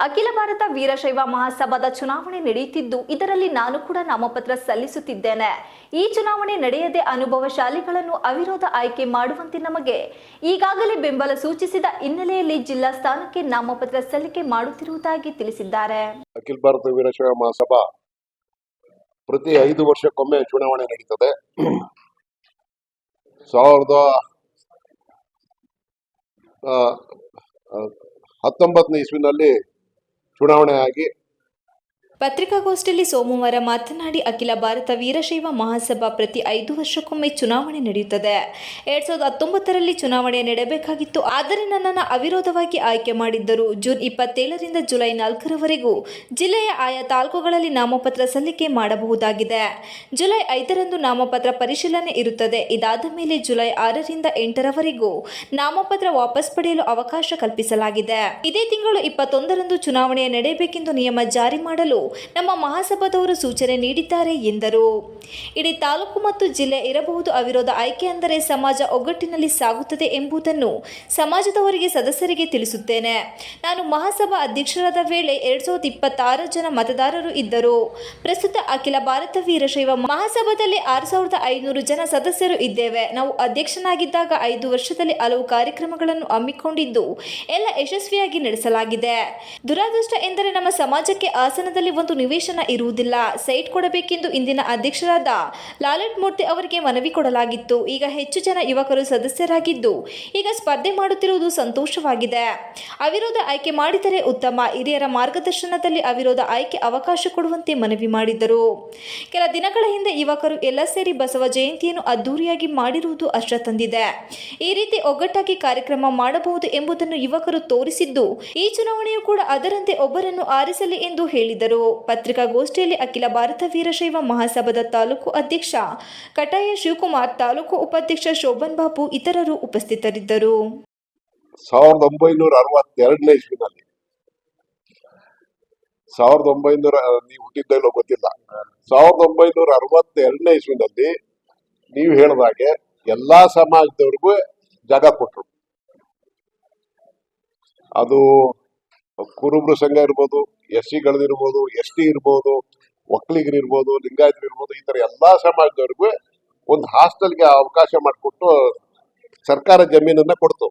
ಅಖಿಲ ಭಾರತ ವೀರಶೈವ ಮಹಾಸಭಾದ ಚುನಾವಣೆ ನಡೆಯುತ್ತಿದ್ದು ಇದರಲ್ಲಿ ನಾನು ಕೂಡ ನಾಮಪತ್ರ ಸಲ್ಲಿಸುತ್ತಿದ್ದೇನೆ. ಈ ಚುನಾವಣೆ ನಡೆಯದೆ ಅನುಭವಶಾಲಿಗಳನ್ನು ಅವಿರೋಧ ಆಯ್ಕೆ ಮಾಡುವಂತೆ ನಮಗೆ ಈಗಾಗಲೇ ಬೆಂಬಲ ಸೂಚಿಸಿದ ಹಿನ್ನೆಲೆಯಲ್ಲಿ ಜಿಲ್ಲಾ ಸ್ಥಾನಕ್ಕೆ ನಾಮಪತ್ರ ಸಲ್ಲಿಕೆ ಮಾಡುತ್ತಿರುವುದಾಗಿ ತಿಳಿಸಿದ್ದಾರೆ. ಅಖಿಲ ಭಾರತ ವೀರಶೈವ ಮಹಾಸಭಾ ಪ್ರತಿ 5 ವರ್ಷಕ್ಕೊಮ್ಮೆ ಚುನಾವಣೆ ನಡೀತದೆ. 2019ನೇ ಇಸ್ವಿನಲ್ಲಿ ಚುನಾವಣೆ ಆಗಿ ಪತ್ರಿಕಾಗೋಷ್ಠಿಯಲ್ಲಿ ಸೋಮವಾರ ಮಾತನಾಡಿ ಅಖಿಲ ಭಾರತ ವೀರಶೈವ ಮಹಾಸಭಾ ಪ್ರತಿ 5 ವರ್ಷಕ್ಕೊಮ್ಮೆ ಚುನಾವಣೆ ನಡೆಯುತ್ತದೆ. 2019ರಲ್ಲಿ ಚುನಾವಣೆ ನಡೆಯಬೇಕಾಗಿತ್ತು, ಆದರೆ ನನ್ನನ್ನು ಅವಿರೋಧವಾಗಿ ಆಯ್ಕೆ ಮಾಡಿದ್ದರು. ಜೂನ್ 27ರಿಂದ ಜುಲೈ 4ರವರೆಗೂ ಜಿಲ್ಲೆಯ ಆಯಾ ತಾಲೂಕುಗಳಲ್ಲಿ ನಾಮಪತ್ರ ಸಲ್ಲಿಕೆ ಮಾಡಬಹುದಾಗಿದೆ. ಜುಲೈ 5ರಂದು ನಾಮಪತ್ರ ಪರಿಶೀಲನೆ ಇರುತ್ತದೆ. ಇದಾದ ಮೇಲೆ ಜುಲೈ 6ರಿಂದ 8ರವರೆಗೂ ನಾಮಪತ್ರ ವಾಪಸ್ ಪಡೆಯಲು ಅವಕಾಶ ಕಲ್ಪಿಸಲಾಗಿದೆ. ಇದೇ ತಿಂಗಳು 21ರಂದು ಚುನಾವಣೆ ನಡೆಯಬೇಕೆಂದು ನಿಯಮ ಜಾರಿ ಮಾಡಲು ನಮ್ಮ ಮಹಾಸಭಾದವರು ಸೂಚನೆ ನೀಡಿದ್ದಾರೆ ಎಂದರು. ಇಡೀ ತಾಲೂಕು ಮತ್ತು ಜಿಲ್ಲೆ ಇರಬಹುದು. ಅವಿರೋಧ ಆಯ್ಕೆ ಅಂದರೆ ಸಮಾಜ ಒಗ್ಗಟ್ಟಿನಲ್ಲಿ ಸಾಗುತ್ತದೆ ಎಂಬುದನ್ನು ಸಮಾಜದವರಿಗೆ ಸದಸ್ಯರಿಗೆ ತಿಳಿಸುತ್ತೇನೆ. ನಾನು ಮಹಾಸಭಾ ಅಧ್ಯಕ್ಷರಾದ ವೇಳೆ 2026 ಜನ ಮತದಾರರು ಇದ್ದರು. ಪ್ರಸ್ತುತ ಅಖಿಲ ಭಾರತ ವೀರಶೈವ ಮಹಾಸಭಾದಲ್ಲಿ 6500 ಜನ ಸದಸ್ಯರು ಇದ್ದೇವೆ. ನಾವು ಅಧ್ಯಕ್ಷನಾಗಿದ್ದಾಗ 5 ವರ್ಷದಲ್ಲಿ ಹಲವು ಕಾರ್ಯಕ್ರಮಗಳನ್ನು ಹಮ್ಮಿಕೊಂಡಿದ್ದು ಎಲ್ಲ ಯಶಸ್ವಿಯಾಗಿ ನಡೆಸಲಾಗಿದೆ. ದುರಾದೃಷ್ಟ ಎಂದರೆ ನಮ್ಮ ಸಮಾಜಕ್ಕೆ ಹಾಸನದಲ್ಲಿ ಒಂದು ನಿವೇಶನ ಇರುವುದಿಲ್ಲ. ಸೈಟ್ ಕೊಡಬೇಕೆಂದು ಇಂದಿನ ಅಧ್ಯಕ್ಷರಾದ ಲಾಲಟ್ ಮೂರ್ತಿ ಅವರಿಗೆ ಮನವಿ ಕೊಡಲಾಗಿತ್ತು. ಈಗ ಹೆಚ್ಚು ಜನ ಯುವಕರು ಸದಸ್ಯರಾಗಿದ್ದು ಈಗ ಸ್ಪರ್ಧೆ ಮಾಡುತ್ತಿರುವುದು ಸಂತೋಷವಾಗಿದೆ. ಅವಿರೋಧ ಆಯ್ಕೆ ಮಾಡಿದರೆ ಉತ್ತಮ. ಹಿರಿಯರ ಮಾರ್ಗದರ್ಶನದಲ್ಲಿ ಅವಿರೋಧ ಆಯ್ಕೆ ಅವಕಾಶ ಕೊಡುವಂತೆ ಮನವಿ ಮಾಡಿದರು. ಕೆಲ ದಿನಗಳ ಹಿಂದೆ ಯುವಕರು ಎಲ್ಲ ಸೇರಿ ಬಸವ ಜಯಂತಿಯನ್ನು ಅದ್ದೂರಿಯಾಗಿ ಮಾಡಿರುವುದು ಹರ್ಷ ತಂದಿದೆ. ಈ ರೀತಿ ಒಗ್ಗಟ್ಟಾಗಿ ಕಾರ್ಯಕ್ರಮ ಮಾಡಬಹುದು ಎಂಬುದನ್ನು ಯುವಕರು ತೋರಿಸಿದ್ದು ಈ ಚುನಾವಣೆಯು ಕೂಡ ಅದರಂತೆ ಒಬ್ಬರನ್ನು ಆರಿಸಲಿ ಎಂದು ಹೇಳಿದರು. ಪತ್ರಿಕಾಗೋಷ್ಠಿಯಲ್ಲಿ ಅಖಿಲ ಭಾರತ ವೀರಶೈವ ಮಹಾಸಭಾದ ತಾಲೂಕು ಅಧ್ಯಕ್ಷ ಕಟಾಯ ಶಿವಕುಮಾರ್, ತಾಲೂಕು ಉಪಾಧ್ಯಕ್ಷ ಶೋಭನ್ ಬಾಬು ಇತರರು ಉಪಸ್ಥಿತರಿದ್ದರು. 1962ನೇ ಇಸ್ವಿನಲ್ಲಿ ನೀವು ಹುಟ್ಟಿದ್ದಲ್ಲೋ ಗೊತ್ತಿಲ್ಲ. 1962ನೇ ಇಸ್ವಿನಲ್ಲಿ ನೀವು ಹೇಳಿದಾಗೆ ಎಲ್ಲಾ ಸಮಾಜದವ್ರಿಗೂ ಜಾಗ ಕೊಟ್ರು. ಅದು ಕುರುಬರು ಸಂಘ ಇರ್ಬೋದು, SC-ಗಳದಿರ್ಬೋದು, ST ಇರ್ಬೋದು, ಒಕ್ಕಲಿಗರಿರ್ಬೋದು, ಲಿಂಗಾಯತರಿರ್ಬೋದು, ಈ ತರ ಎಲ್ಲಾ ಸಮಾಜದವ್ರಿಗೂ ಒಂದು ಹಾಸ್ಟೆಲ್ಗೆ ಅವಕಾಶ ಮಾಡಿಕೊಟ್ಟು ಸರ್ಕಾರ ಜಮೀನನ್ನ ಕೊಡ್ತು.